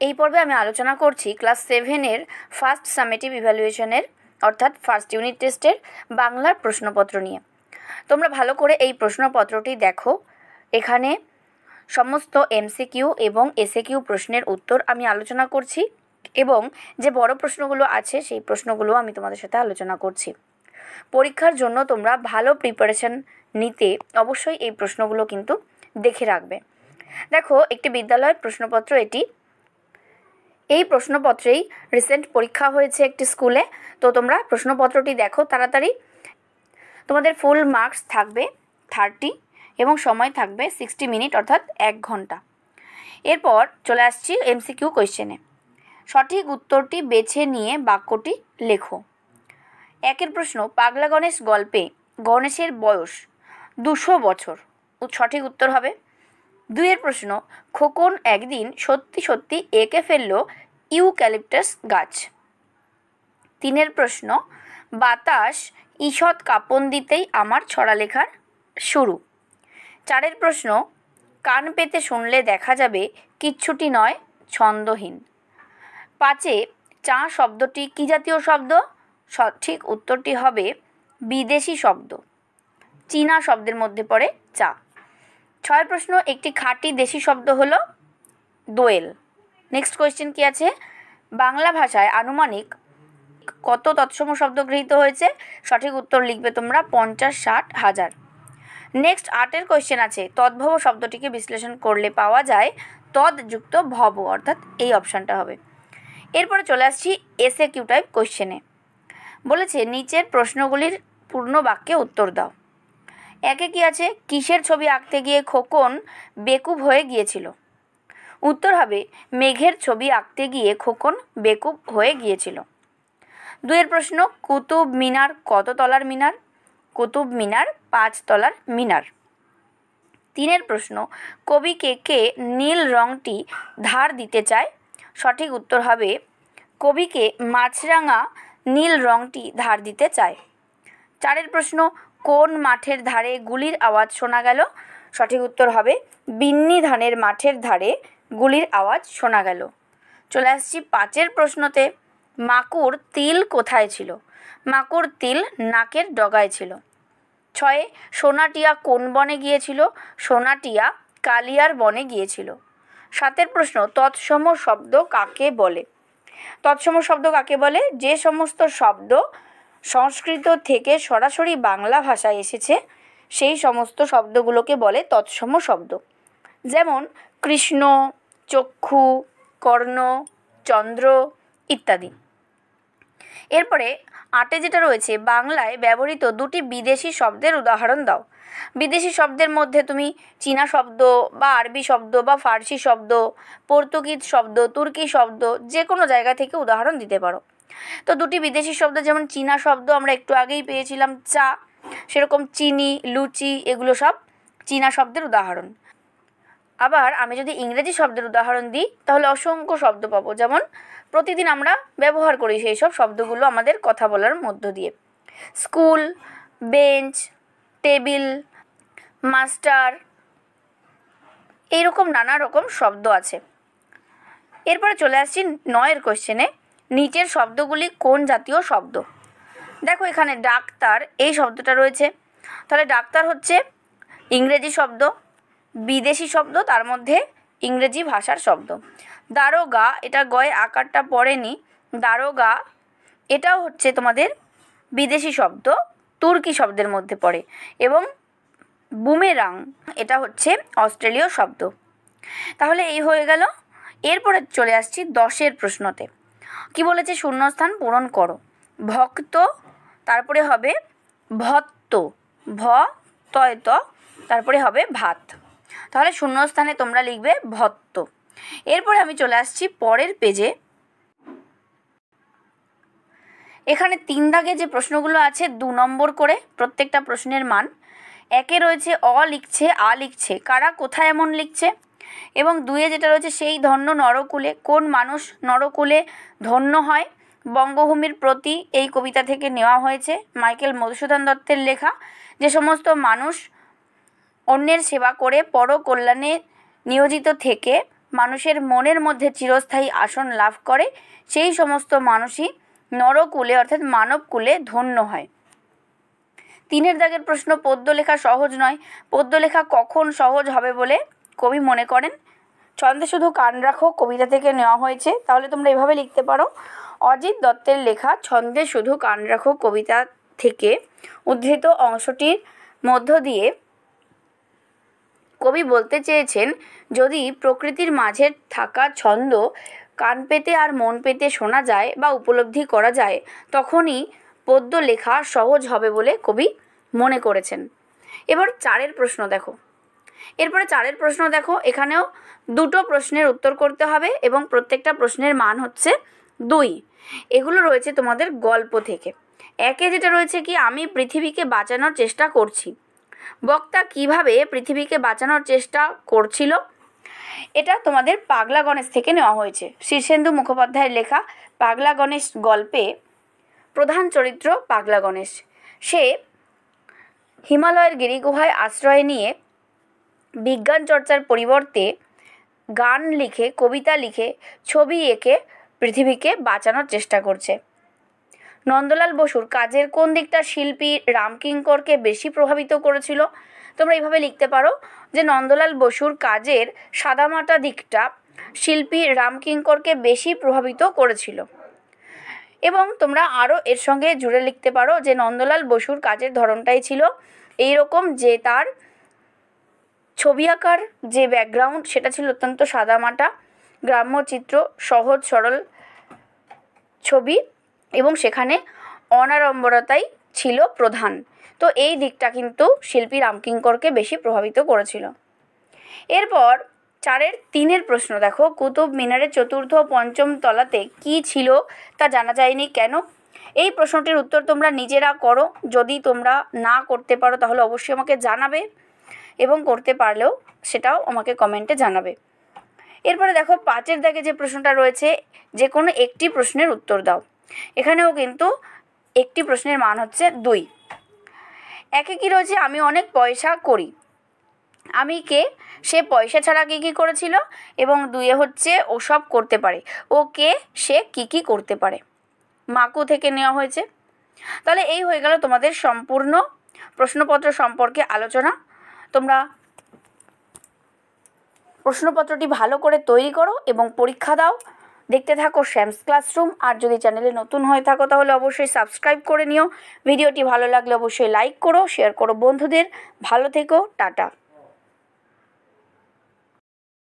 এই পর্বে আমি আলোচনা করছি ক্লাস 7-এর ফার্স্ট সামেটিভ ইভ্যালুয়েশনের অর্থাৎ ফার্স্ট ইউনিট টেস্টের বাংলার প্রশ্নপত্র নিয়ে। তোমরা ভালো করে এই প্রশ্নপত্রটি দেখো। এখানে সমস্ত এমসিকিউ এবং এসএকিউ প্রশ্নের উত্তর আমি আলোচনা করছি এবং যে বড় প্রশ্নগুলো আছে সেই প্রশ্নগুলো আমি তোমাদের সাথে আলোচনা করছি। পরীক্ষার জন্য তোমরা ভালো প্রিপারেশন নিতে অবশ্যই এই প্রশ্নগুলো কিন্তু দেখে রাখবে। দেখো, একটি বিদ্যালয়ের প্রশ্নপত্র এটি। এই প্রশ্নপত্রেই রিসেন্ট পরীক্ষা হয়েছে একটি স্কুলে। তো তোমরা প্রশ্নপত্রটি দেখো তাড়াতাড়ি। তোমাদের ফুল মার্কস থাকবে 30 এবং সময় থাকবে 60 মিনিট অর্থাৎ 1 ঘন্টা। এরপর চলে আসছি এমসিকিউ কোয়েশ্চেনে। সঠিক উত্তরটি বেছে নিয়ে বাক্যটি লেখো। 1-এর প্রশ্ন, পাগলা গণেশ গল্পে গণেশের বয়স 200 বছর। সঠিক উত্তর হবে। 2-এর প্রশ্ন, খোকন একদিন সত্যি সত্যি এঁকে ফেলল ইউক্যালিপটাস গাছ। 3-এর প্রশ্ন, বাতাস ঈষৎ কাঁপন দিতেই আমার ছড়া লেখার শুরু। 4-এর প্রশ্ন, কান পেতে শুনলে দেখা যাবে কিচ্ছুটি নয় ছন্দহীন। 5-এ চা শব্দটি কী জাতীয় শব্দ? সঠিক উত্তরটি হবে বিদেশি শব্দ। চীনা শব্দের মধ্যে পড়ে চা। 6-এর প্রশ্ন, একটি খাঁটি দেশি শব্দ হলো দোয়েল। নেক্সট কোয়েশ্চেন কি আছে? বাংলা ভাষায় আনুমানিক কত তৎসম শব্দ গৃহীত হয়েছে? সঠিক উত্তর লিখবে তোমরা 50-60 হাজার। নেক্সট 8-এর কোয়েশ্চেন আছে, তদ্ভব শব্দটিকে বিশ্লেষণ করলে পাওয়া যায় তদ যুক্ত ভব, অর্থাৎ এই অপশানটা হবে। এরপরে চলে আসছি এসএকিউ টাইপ কোয়েশ্চেনে। বলেছে নিচের প্রশ্নগুলির পূর্ণ বাক্যে উত্তর দাও। 1-এ কি আছে? কিসের ছবি আঁকতে গিয়ে খোকন বেকুব হয়ে গিয়েছিল? উত্তর হবে মেঘের ছবি আঁকতে গিয়ে খোকন বেকুব হয়ে গিয়েছিল। 2-এর প্রশ্ন, কুতুব মিনার কত তলার মিনার? কুতুব মিনার 5 তলার মিনার। 3-এর প্রশ্ন, কবিকে কে নীল রঙটি ধার দিতে চায়? সঠিক উত্তর হবে কবিকে মাছরাঙা নীল রঙটি ধার দিতে চায়। 4-এর প্রশ্ন, কোন মাঠের ধারে গুলির আওয়াজ শোনা গেল? সঠিক উত্তর হবে বিন্নি ধানের মাঠের ধারে গুলির আওয়াজ শোনা গেল। চলে আসছি 5-এর প্রশ্নতে, মাকুর তিল কোথায় ছিল? মাকুর তিল নাকের ডগায় ছিল। 6-এ সোনাটিয়া কোন বনে গিয়েছিল? সোনাটিয়া কালিয়ার বনে গিয়েছিল। 7-এর প্রশ্ন, তৎসম শব্দ কাকে বলে? তৎসম শব্দ কাকে বলে? যে সমস্ত শব্দ সংস্কৃত থেকে সরাসরি বাংলা ভাষায় এসেছে সেই সমস্ত শব্দগুলোকে বলে তৎসম শব্দ। যেমন কৃষ্ণ, চক্ষু, কর্ণ, চন্দ্র ইত্যাদি। এরপরে 8-এ যেটা রয়েছে, বাংলায় ব্যবহৃত 2টি বিদেশি শব্দের উদাহরণ দাও। বিদেশি শব্দের মধ্যে তুমি চীনা শব্দ বা আরবি শব্দ বা ফার্সি শব্দ, পর্তুগিজ শব্দ, তুর্কি শব্দ যে কোনো জায়গা থেকে উদাহরণ দিতে পারো। তো 2টি বিদেশি শব্দ, যেমন চীনা শব্দ আমরা একটু আগেই পেয়েছিলাম চা, সেরকম চিনি, লুচি এগুলো সব চীনা শব্দের উদাহরণ। আবার আমি যদি ইংরেজি শব্দের উদাহরণ দিই তাহলে অসংখ্য শব্দ পাবো, যেমন প্রতিদিন আমরা ব্যবহার করি সেই সব শব্দগুলো আমাদের কথা বলার মধ্য দিয়ে। স্কুল, বেঞ্চ, টেবিল, মাস্টার, এইরকম নানা রকম শব্দ আছে। এরপরে চলে আসছি 9-এর কোয়েশ্চেনে, নিচের শব্দগুলি কোন জাতীয় শব্দ? দেখো এখানে ডাক্তার এই শব্দটা রয়েছে, তাহলে ডাক্তার হচ্ছে ইংরেজি শব্দ, বিদেশি শব্দ, তার মধ্যে ইংরেজি ভাষার শব্দ। দারোগা, এটা গয়ে আকারটা পড়েনি, দারোগা এটাও হচ্ছে তোমাদের বিদেশি শব্দ, তুর্কি শব্দের মধ্যে পড়ে। এবং বুমেরাং এটা হচ্ছে অস্ট্রেলীয় শব্দ। তাহলে এই হয়ে গেল। এরপরে চলে আসছি 10-এর প্রশ্নতে। কি বলেছে? শূন্যস্থান পূরণ করো। ভক্ত, তারপরে হবে ভত্ত, ভ তয় ত, তারপরে হবে ভাত। তাহলে শূন্যস্থানে তোমরা লিখবে ভত্ত। এরপরে আমি চলে আসছি পরের পেজে। এখানে 3 দাগে যে প্রশ্নগুলো আছে 2 নম্বর করে প্রত্যেকটা প্রশ্নের মান। 1-এ রয়েছে অ লিখছে, আ লিখছে, কারা কোথায় এমন লিখছে। এবং 2-এ যেটা রয়েছে, সেই ধন্য নরকুলে, কোন মানুষ নরকুলে ধন্য হয়। বঙ্গভূমির প্রতি এই কবিতা থেকে নেওয়া হয়েছে, মাইকেল মধুসূদন দত্তের লেখা। যে সমস্ত মানুষ অন্যের সেবা করে পরকল্যাণে নিয়োজিত থেকে মানুষের মনের মধ্যে চিরস্থায়ী আসন লাভ করে সেই সমস্ত মানুষই নরকুলে অর্থাৎ মানবকুলে ধন্য হয়। 3 দাগের প্রশ্ন, পদ্য লেখা সহজ নয়। পদ্য লেখা কখন সহজ হবে বলে কবি মনে করেন? ছন্দে শুধু কান রাখো কবিতা থেকে নেওয়া হয়েছে, তাহলে তোমরা এভাবে লিখতে পারো, অজিত দত্তের লেখা ছন্দে শুধু কান রাখো কবিতা থেকে উদ্ধৃত অংশটির মধ্য দিয়ে কবি বলতে চেয়েছেন, যদি প্রকৃতির মাঝে থাকা ছন্দ কান পেতে আর মন পেতে শোনা যায় বা উপলব্ধি করা যায়, তখনই পদ্য লেখা সহজ হবে বলে কবি মনে করেছেন। এবার 4 প্রশ্ন দেখো। এরপরে 4 প্রশ্ন দেখো, এখানেও 2টো প্রশ্নের উত্তর করতে হবে এবং প্রত্যেকটা প্রশ্নের মান হচ্ছে 2। এগুলো রয়েছে তোমাদের গল্প থেকে। একে যেটা রয়েছে কি, আমি পৃথিবীকে বাঁচানোর চেষ্টা করছি। বক্তা কিভাবে পৃথিবীকে বাঁচানোর চেষ্টা করছিল? এটা তোমাদের পাগলা গণেশ থেকে নেওয়া হয়েছে। শীর্ষেন্দু মুখোপাধ্যায়ের লেখা পাগলা গণেশ গল্পে প্রধান চরিত্র পাগলা গণেশ। সে হিমালয়ের গিরিগুহায় আশ্রয় নিয়ে বিজ্ঞান চর্চার পরিবর্তে গান লিখে, কবিতা লিখে, ছবি এঁকে পৃথিবীকে বাঁচানোর চেষ্টা করছে। নন্দলাল বসুর কাজের কোন দিকটা শিল্পী রামকিঙ্করকে বেশি প্রভাবিত করেছিল? তোমরা এইভাবে লিখতে পারো যে নন্দলাল বসুর কাজের সাদামাটা দিকটা শিল্পী রামকিঙ্করকে বেশি প্রভাবিত করেছিল। এবং তোমরা আরও এর সঙ্গে জুড়ে লিখতে পারো যে নন্দলাল বসুর কাজের ধরনটাই ছিল এই রকম, যে তার ছবি আঁকার যে ব্যাকগ্রাউন্ড সেটা ছিল অত্যন্ত সাদামাটা, গ্রাম্য চিত্র, সহজ সরল ছবি, এবং সেখানে অনাড়ম্বরতাই ছিল প্রধান। তো এই দিকটা কিন্তু শিল্পী রামকিঙ্করকে বেশি প্রভাবিত করেছিল। এরপর 4-3 প্রশ্ন দেখো, কুতুব মিনারের 4র্থ ও 5ম তলাতে কি ছিল তা জানা যায়নি কেন? এই প্রশ্নটির উত্তর তোমরা নিজেরা করো। যদি তোমরা না করতে পারো তাহলে অবশ্যই আমাকে জানাবে, এবং করতে পারলেও সেটাও আমাকে কমেন্টে জানাবে। এরপরে দেখো 5 দাগে যে প্রশ্নটা রয়েছে, যে কোনো একটি প্রশ্নের উত্তর দাও। এখানেও কিন্তু একটি প্রশ্নের মান হচ্ছে 2। একে কি রয়েছে, আমি অনেক পয়সা করি। আমি কে? সে পয়সা ছাড়া কী কী করেছিল। এবং 2 হচ্ছে ও সব করতে পারে। ও কে? সে কী কী করতে পারে। মাকু থেকে নেওয়া হয়েছে। তাহলে এই হয়ে গেল তোমাদের সম্পূর্ণ প্রশ্নপত্র সম্পর্কে আলোচনা। তোমরা প্রশ্নপত্রটি ভালো করে তৈরি করো এবং পরীক্ষা দাও। দেখতে থাকো শ্যামস ক্লাসরুম। আর যদি চ্যানেলে নতুন হয়ে থাকো তাহলে অবশ্যই সাবস্ক্রাইব করে নিও। ভিডিওটি ভালো লাগলে অবশ্যই লাইক করো, শেয়ার করো বন্ধুদের। ভালো থেকো, টাটা।